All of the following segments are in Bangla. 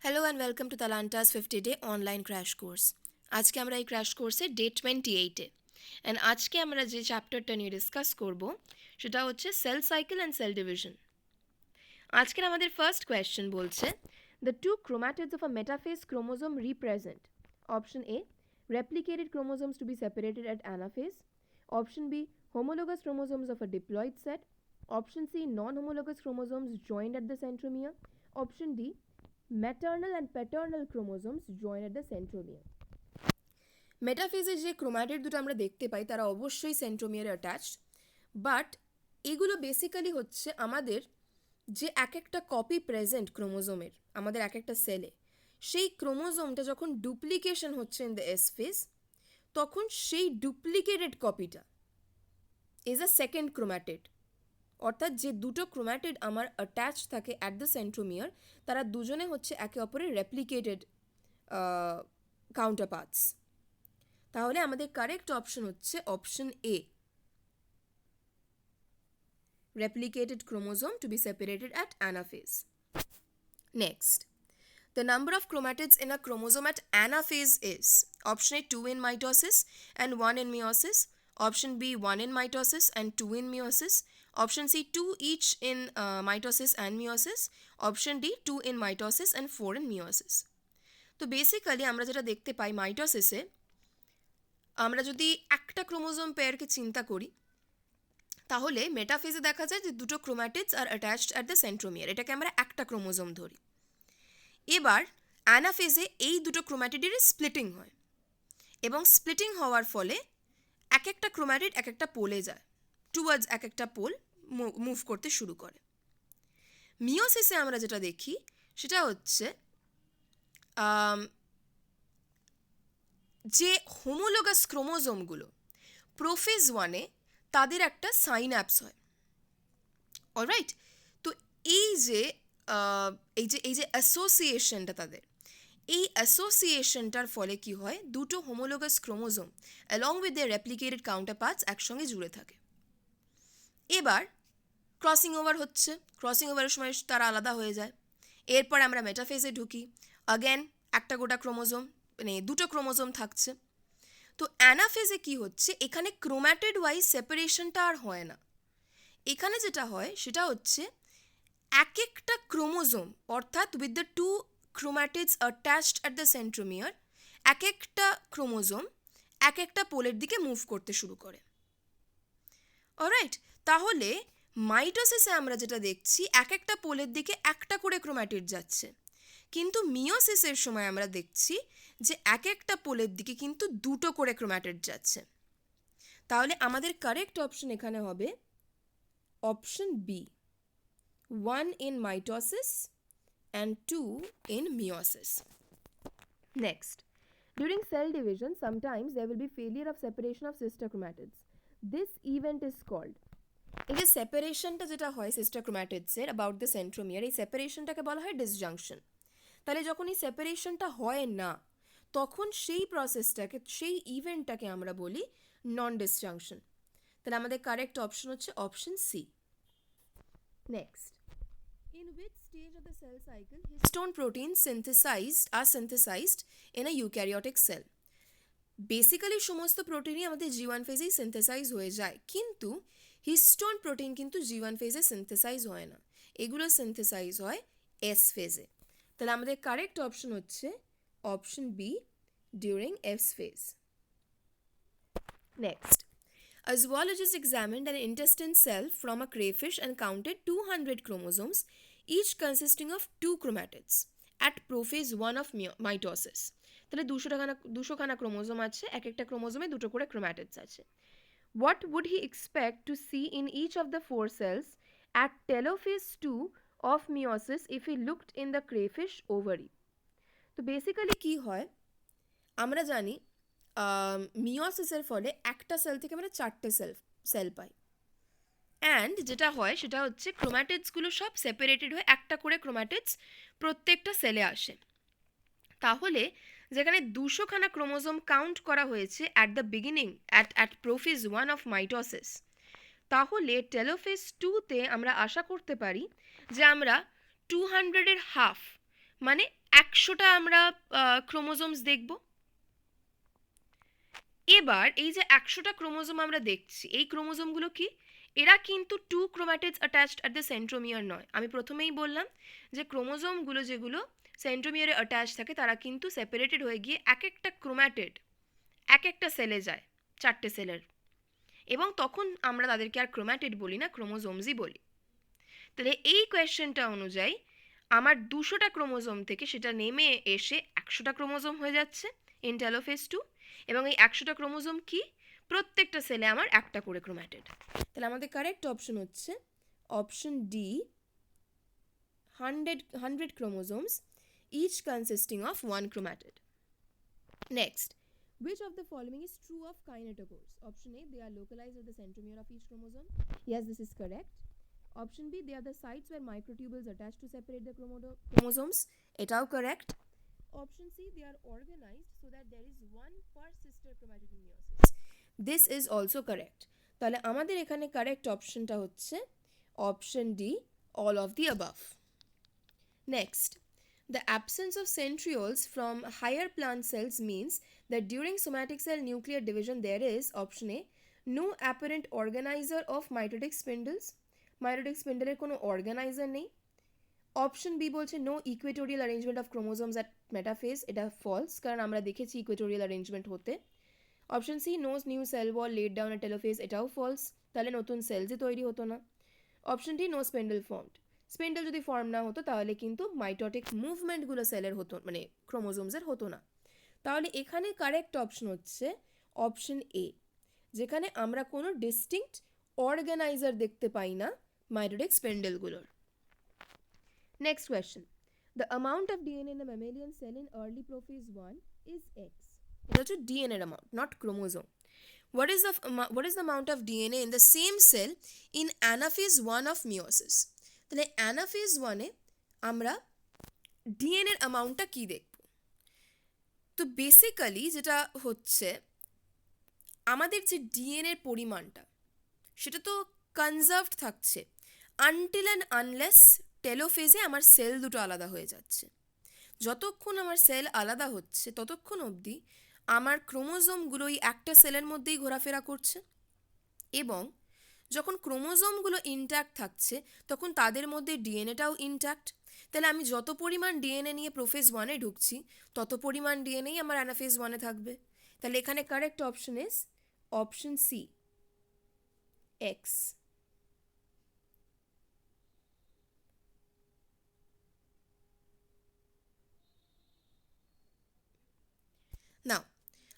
Hello and welcome to Talanta's 50-day online crash course. আজকে আমরা এই ক্র্যাশ কোর্সে ডে 28-এ অ্যান্ড আজকে আমরা যে চ্যাপ্টারটা নিয়ে ডিসকাস করব সেটা হচ্ছে cell cycle and cell division. আজকের আমাদের ফার্স্ট কোয়েশ্চেন বলছে the two chromatids of a metaphase chromosome represent option A replicated chromosomes to be separated at anaphase, option B homologous chromosomes of a diploid set, option C non-homologous chromosomes joined at the centromere, option D maternal and paternal chromosomes joined at the centromere. মেটাফেজে যে ক্রোম্যাটিড দুটো আমরা দেখতে পাই তারা অবশ্যই সেন্ট্রোমিয়ারে অ্যাটাচড, বাট এগুলো বেসিক্যালি হচ্ছে আমাদের যে এক একটা কপি প্রেজেন্ট ক্রোমোজোমের আমাদের এক একটা সেলে, সেই ক্রোমোজোমটা যখন ডুপ্লিকেশন হচ্ছে ইন দ্য এস ফেজ, তখন সেই ডুপ্লিকেটেড কপিটা ইজ আ সেকেন্ড ক্রোম্যাটিড। অর্থাৎ যে দুটো ক্রোম্যাটিড আমার অ্যাটাচ থাকে অ্যাট দ্য সেন্ট্রোমিয়ার, তারা দুজনে হচ্ছে একে অপরের রেপ্লিকেটেড কাউন্টারপার্টস। তাহলে আমাদের কারেক্ট অপশন হচ্ছে option A, replicated chromosome to be separated at anaphase. Next, the number of chromatids in a chromosome at anaphase is option A 2 in mitosis and 1 in meiosis, option B 1 in mitosis and 2 in meiosis, option C 2 each in mitosis and meiosis, option D 2 in mitosis and 4 in meiosis. তো বেসিক্যালি আমরা যেটা দেখতে পাই মাইটোসিসে, আমরা যদি একটা ক্রোমোজোম পেয়ারকে চিন্তা করি তাহলে মেটাফেজে দেখা যায় যে দুটো chromatids are attached at the centromere, এটাকে আমরা একটা ক্রোমোজোম ধরি। এবার অ্যানাফেজে এই দুটো ক্রোম্যাটিডের স্প্লিটিং হয় এবং স্প্লিটিং হওয়ার ফলে এক একটা ক্রোম্যাটিড এক একটা পোলে যায়, টুয়ার্ডস এক একটা পোল মুভ করতে শুরু করে। মিওসিসে আমরা যেটা দেখি সেটা হচ্ছে যে হোমোলোগাস ক্রোমোজোমগুলো প্রোফেজ ওয়ানে তাদের একটা সাইন্যাপস হয়, অলরাইট। তো এই যে অ্যাসোসিয়েশনটা তাদের, এই অ্যাসোসিয়েশনটার ফলে কি হয়, দুটো homologous chromosome along with their replicated counterparts একসঙ্গে জুড়ে থাকে। এবার ক্রসিং ওভার হচ্ছে, ক্রসিং ওভারের সময় তারা আলাদা হয়ে যায়। এরপর আমরা মেটাফেজে ঢুকি, অ্যাগেন একটা গোটা ক্রোমোজোম, মানে দুটো ক্রোমোজোম থাকছে। তো অ্যানাফেজে কি হচ্ছে, এখানে ক্রোম্যাটিড ওয়াইজ সেপারেশনটা আর হয় না। এখানে যেটা হয় সেটা হচ্ছে এক একটা ক্রোমোজোম, অর্থাৎ with the two chromatids attached at the centromere, এক একটা ক্রোমোজোম এক একটা পোলের দিকে মুভ করতে শুরু করে, অলরাইট। তাহলে মাইটোসিসে আমরা যেটা দেখছি এক একটা পোলের দিকে একটা করে ক্রোম্যাটিড যাচ্ছে, কিন্তু মিওসিসের সময় আমরা দেখছি যে এক একটা পোলের দিকে কিন্তু দুটো করে ক্রোম্যাটিড যাচ্ছে। তাহলে আমাদের কারেক্ট অপশন এখানে হবে option B, 1 in mitosis and 2 in meiosis. Next, during cell division, sometimes there will be failure of separation of sister chromatids. This event is called, এই যে সেপারেশনটা যেটা হয় সিস্টার ক্রোম্যাটিডসের অ্যাবাউট দ্য সেন্ট্রোমিয়ার, এই সেপারেশনটাকে বলা হয় ডিসজাংশন। তাহলে যখন এই সেপারেশনটা হয় না, তখন সেই প্রসেসটাকে, সেই ইভেন্টটাকে আমরা বলি নন ডিসজাংশন। তাহলে আমাদের কারেক্ট অপশন হচ্ছে option C. Next, in which stage of the cell cycle histone proteins are synthesized in a eukaryotic cell? Basically সমস্ত প্রোটিনই আমাদের G1 ফেজেই সিনথেসাইজ হয়ে যায়, কিন্তু হিস্টোন প্রোটিন কিন্তু G1 ফেজে সিনথেসাইজ হয় না, এগুলো সিনথেসাইজ হয় এস ফেজে। তাহলে আমাদের কারেক্ট অপশন হচ্ছে option B, during S phase. Next, a zoologist examined an intestine cell from a crayfish and counted 200 chromosomes, each consisting of 2 chromatids, at prophase 1 of mitosis. তাহলে 200খানা ক্রোমোজোম আছে, এক একটা ক্রোমোজোমে দুটো করে ক্রোম্যাটিডস আছে। What would he expect to see in each of the 4 cells at telophase 2 of meiosis if he looked in the crayfish ovary? তো বেসিক্যালি কি হয়, আমরা জানি মিওসিসের ফলে একটা সেল থেকে আমরা 4টে সেল পাই, অ্যান্ড যেটা হয় সেটা হচ্ছে ক্রোম্যাটিডসগুলো সব সেপারেটেড হয়ে একটা করে ক্রোম্যাটিডস প্রত্যেকটা সেলে আসে। তাহলে যেখানে 200খানা ক্রোমোজোম কাউন্ট করা হয়েছে at the beginning at prophase 1 of mitosis, তাহলে টেলোফেজ 2তে আমরা আশা করতে পারি যে আমরা 200-এর হাফ মানে 100টা আমরা ক্রোমোজোমস দেখব। এবার এই যে 100টা ক্রোমোজোম আমরা দেখছি, এই ক্রোমোজোমগুলো কি, এরা কিন্তু 2 ক্রোম্যাটিডস অ্যাটাচড অ্যাট দ্য সেন্ট্রোমিয়ার নয়। আমি প্রথমেই বললাম যে ক্রোমোজোমগুলো যেগুলো সেন্ট্রোমিয়ারে অ্যাটাচ থাকে তারা কিন্তু সেপারেটেড হয়ে গিয়ে এক একটা ক্রোম্যাটিড এক একটা সেলে যায়, 4টে সেলের, এবং তখন আমরা তাদেরকে আর ক্রোম্যাটিড বলি না, ক্রোমোজোমসই বলি। তাহলে এই কোয়েশ্চেনটা অনুযায়ী আমার 200টা ক্রোমোজোম থেকে সেটা নেমে এসে 100টা ক্রোমোজোম হয়ে যাচ্ছে ইন টেলোফেজ 2, এবং এই 100টা ক্রোমোজোম কি, প্রত্যেকটা সেলে আমার একটা করে ক্রোম্যাটিড। তাহলে আমাদের কারেক্ট অপশন হচ্ছে option D, 100 chromosomes, each consisting of one chromatid. Next, which of the following is true of kinetochores? Option A, they are localized at the centromere of each chromosome. Yes, this is correct. Option B, they are the sites where microtubules attach to separate the chromosomes. Etao correct. Option C, they are organized so that there is one per sister chromatid in meiosis. This is also correct. তাহলে আমাদের এখানে কারেক্ট অপশনটা হচ্ছে option D, all of the above. Next, the absence of centrioles from higher plant cells means that during somatic cell nuclear division there is, option A, no apparent organizer of mitotic spindles. Mitotic spindle কোনো organizer নেই। অপশন বি বলছে no equatorial arrangement of chromosomes at metaphase, এটা ফলস, কারণ আমরা দেখেছি ইকুয়েটোরিয়াল অ্যারেঞ্জমেন্ট হতে। Option C, no new cell wall laid down at telophase, এটাও ফলস, তাহলে নতুন সেলসই তৈরি হতো না। Option D, no spindle formed, spindle যদি ফর্ম না হতো তাহলে কিন্তু মাইটোটিক মুভমেন্টগুলো সেলের হতো, মানে ক্রোমোজোমসের হতো না। তাহলে এখানে কারেক্ট অপশন হচ্ছে অপশন এ, যেখানে আমরা কোনো ডিস্টিংক্ট অর্গানাইজার দেখতে পাই না মাইটোটিক স্পেন্ডেলগুলোর। Next question, the amount of DNA in the mammalian cell in early prophase 1 is X. এটা হচ্ছে ডিএনএ এর amount, not chromosome. What is the amount of DNA in the same cell in anaphase 1 of meiosis? তাহলে anaphase 1 এ আমরা ডিএনএর অ্যামাউন্টটা কি দেখব? তো বেসিক্যালি যেটা হচ্ছে, আমাদের যে ডিএনএর পরিমাণটা সেটা তো কনজার্ভড থাকছে আনটিল অ্যান্ড আনলেস টেলোফেজে আমার সেল দুটো আলাদা হয়ে যাচ্ছে। যতক্ষণ আমার সেল আলাদা হচ্ছে ততক্ষণ অবধি আমার ক্রোমোজোমগুলো এই একটা সেলের মধ্যেই ঘোরাফেরা করছে, এবং যখন ক্রোমোজোমগুলো ইনট্যাক্ট থাকছে তখন তাদের মধ্যে ডিএনএটাও ইনট্যাক্ট। তাহলে আমি যত পরিমাণ ডিএনএ নিয়ে প্রোফেজ 1-এ ঢুকছি তত পরিমাণ ডিএনএই আমার অ্যানাফেজ 1-এ থাকবে। তাহলে এখানে correct option is option C, X. Now,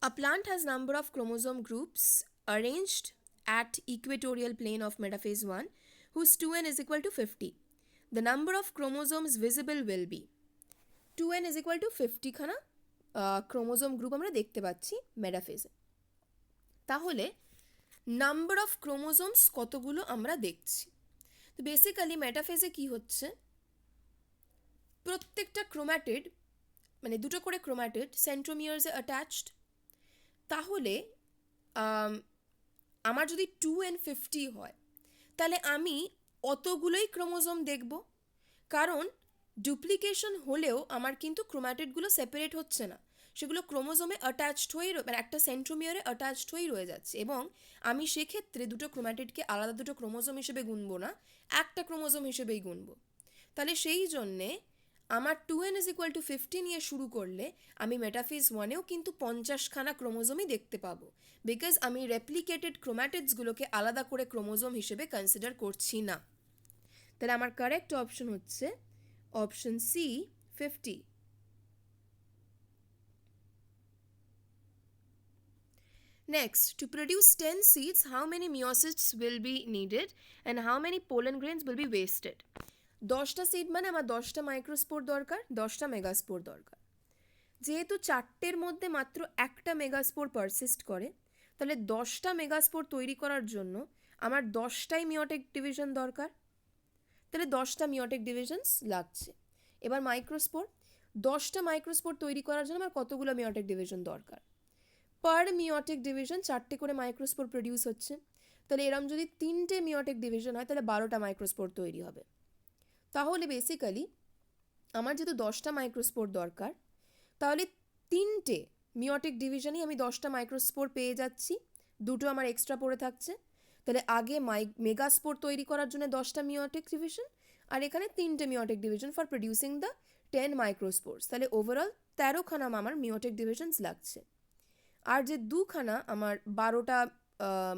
a plant has number of chromosome groups arranged at equatorial plane of metaphase 1 whose 2n is equal to 50. The number of chromosomes visible will be 2n is equal to 50 খানা ক্রোমোজোম গ্রুপ আমরা দেখতে পাচ্ছি মেটাফেজে। তাহলে নাম্বার অফ ক্রোমোজোমস কতগুলো আমরা দেখছি? তো বেসিক্যালি মেটাফেজে কি হচ্ছে, প্রত্যেকটা ক্রোম্যাটিড, মানে দুটো করে ক্রোম্যাটিড সেন্ট্রোমিয়ার্সে অ্যাটাচড। তাহলে আমার যদি 2n50 হয় তাহলে আমি অতগুলোই ক্রোমোজোম দেখব, কারণ ডুপ্লিকেশন হলেও আমার কিন্তু ক্রোম্যাটিডগুলো সেপারেট হচ্ছে না, সেগুলো ক্রোমোজোমে অ্যাটাচড হয়েই, মানে একটা সেন্ট্রোমিয়ারে অ্যাটাচড হয়েই রয়ে যাচ্ছে, এবং আমি সেক্ষেত্রে দুটো ক্রোম্যাটিডকে আলাদা দুটো ক্রোমোজোম হিসেবে গুনবো না, একটা ক্রোমোজোম হিসেবেই গুনবো। তাহলে সেই জন্যে আমার 2n is equal to 50 নিয়ে শুরু করলে আমি মেটাফেজ 1-এও কিন্তু 50খানা ক্রোমোজোমই দেখতে পাবো, বিকজ আমি রেপ্লিকেটেড ক্রোম্যাটিডসগুলোকে আলাদা করে ক্রোমোজোম হিসেবে কনসিডার করছি না। তাহলে আমার কারেক্ট অপশন হচ্ছে option C, 50। Next, to produce 10 seeds, how many meiocysts will be needed and how many pollen grains will be wasted? 10টা সিড মানে আমার 10টা মাইক্রোস্পোর দরকার, 10টা মেগাস্পোর দরকার। যেহেতু 4টের মধ্যে মাত্র একটা মেগাস্পোর পারসিস্ট করে, তাহলে 10টা মেগাস্পোর তৈরি করার জন্য আমার 10টাই মিওটিক ডিভিশন দরকার, তাহলে 10টা মিওটিক ডিভিশনস লাগছে। এবার মাইক্রোস্পোর, 10টা মাইক্রোস্পোর তৈরি করার জন্য আমার কতগুলো মিওটিক ডিভিশন দরকার? পার মিওটিক ডিভিশন 4টে করে মাইক্রোস্পোর প্রডিউস হচ্ছে, তাহলে এরম যদি 3টে মিওটিক ডিভিশন হয় তাহলে 12টা মাইক্রোস্পোর তৈরি হবে। তাহলে বেসিক্যালি আমার যেহেতু 10টা মাইক্রোস্পোর দরকার, তাহলে 3টে মিওটিক ডিভিশনই আমি 10টা মাইক্রোস্পোর পেয়ে যাচ্ছি, 2টো আমার এক্সট্রা পড়ে থাকছে। তাহলে আগে মেগাস্পোর তৈরি করার জন্য 10টা মিওটিক ডিভিশন, আর এখানে 3টে মিওটিক ডিভিশন ফর প্রডিউসিং দ্য 10 মাইক্রোস্পোর্স। তাহলে ওভারঅল 13খানা আমার মিওটিক ডিভিশনস লাগছে। আর যে 2খানা আমার 12টা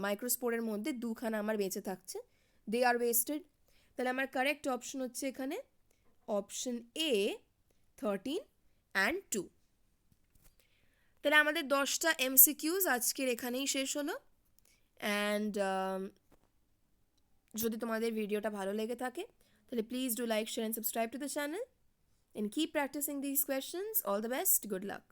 মাইক্রোস্পোরের মধ্যে 2খানা আমার বেঁচে থাকছে, দে আর ওয়েস্টেড। তাহলে আমার কারেক্ট অপশন হচ্ছে এখানে অপশন এ 13 অ্যান্ড 2। তাহলে আমাদের 10টা এমসিকিউজ আজকের এখানেই শেষ হলো। অ্যান্ড যদি তোমাদের ভিডিওটা ভালো লেগে থাকে তাহলে please do like, share and subscribe to the channel, and keep practicing these questions. All the best. Good luck.